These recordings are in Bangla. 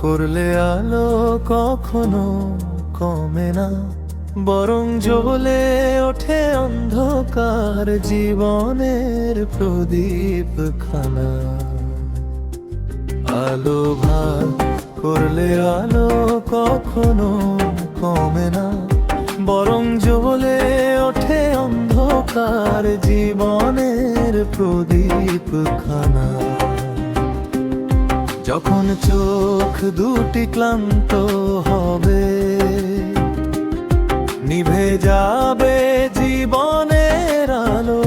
করলে আলো কখনো কমে না, বরং জ্বলে ওঠে অন্ধকার জীবনের প্রদীপ খানা। আলো ভাগ করলে আলো কখনো কমে না, বরং জ্বলে ওঠে অন্ধকার জীবনের প্রদীপ খানা। যখন চোখ দুটি ক্লান্ত হবে, নিভে যাবে জীবনের আলো,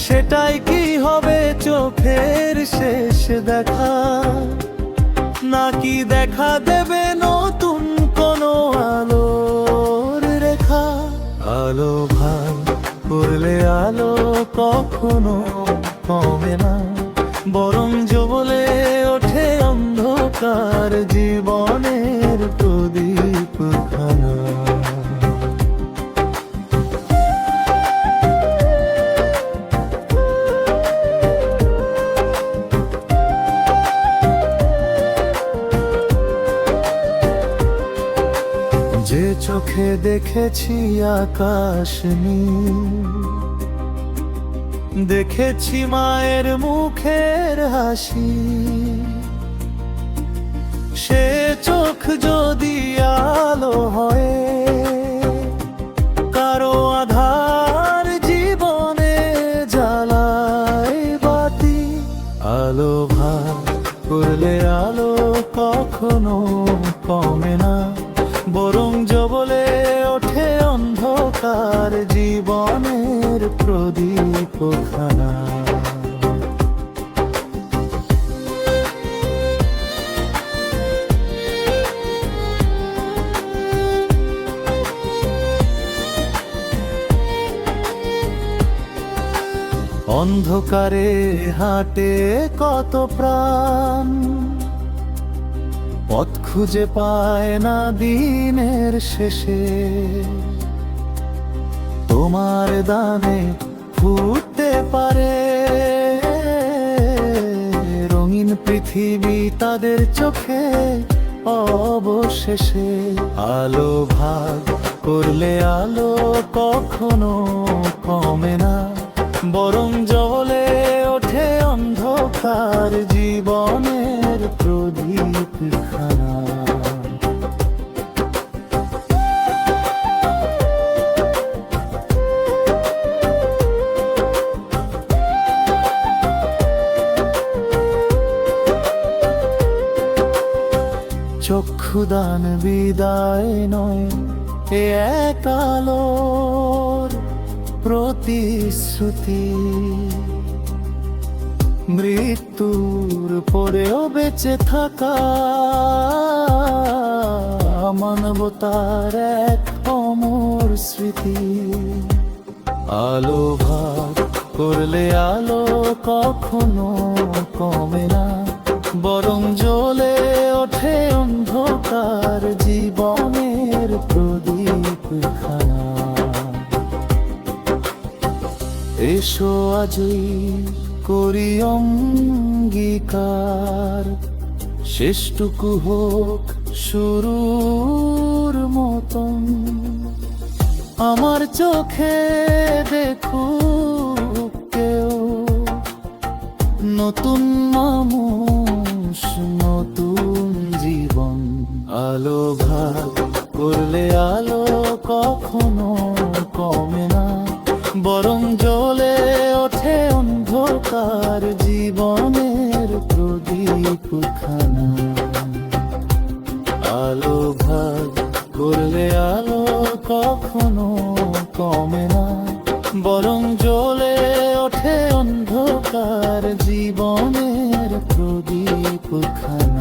সেটাই কি হবে চোখের শেষ দেখা, নাকি দেখা দেবে নতুন কোনো আলোর রেখা? আলো ভাগ করলে আলো কখনো কমে না, বরং জ্বলে ওঠে অন্ধকার জীবনের প্রদীপ খানা। যে চোখে দেখেছি আকাশ নীল, দেখেছি মায়ের মুখের হাসি, সে চোখ যদি আলো হয় কারো আধার জীবনে জ্বালায় বাতি। আলো ভাগ করলে আলো কখনো কমে না, বরং জ্বলে ওঠে অন্ধকার জীবনের প্রদীপ খানা। অন্ধকারে হাঁটে কত প্রাণ, পথ খুঁজে পায় না দিনের শেষে। তোমার দানে ফুটতে পারে রঙিন পৃথিবী তাদের চোখে অবশেষে। আলো ভাগ করলে আলো কখনো কমে না, বরং জ্বলে ওঠে অন্ধকার জীবনের প্রদীপ খানা। চক্ষুদান বিদায় নয়, এ এক আলোর প্রতিশ্রুতি। মৃত্যুর পরেও বেঁচে থাকা মানবতার এক অমর স্মৃতি। আলো ভাগ করলে আলো কখনো কমে না, বরং জ্বলে ওঠে অন্ধকার জীবনের প্রদীপ খানা। এসো আজই করি অঙ্গীকার, শেষটুকু হোক শুরুর মতন। আমার চোখে দেখুক কেউ নতুন মানুষ, নতুন জীবন। আলো ভাগ করলে আলো কখনো কমে না, বরং জ্বলে ওঠে অন্ধকার জীবনের প্রদীপ খানা। আলো ভাগ করলে আলো কখনো কমে না, বরং জ্বলে ওঠে অন্ধকার জীবনের প্রদীপ খানা।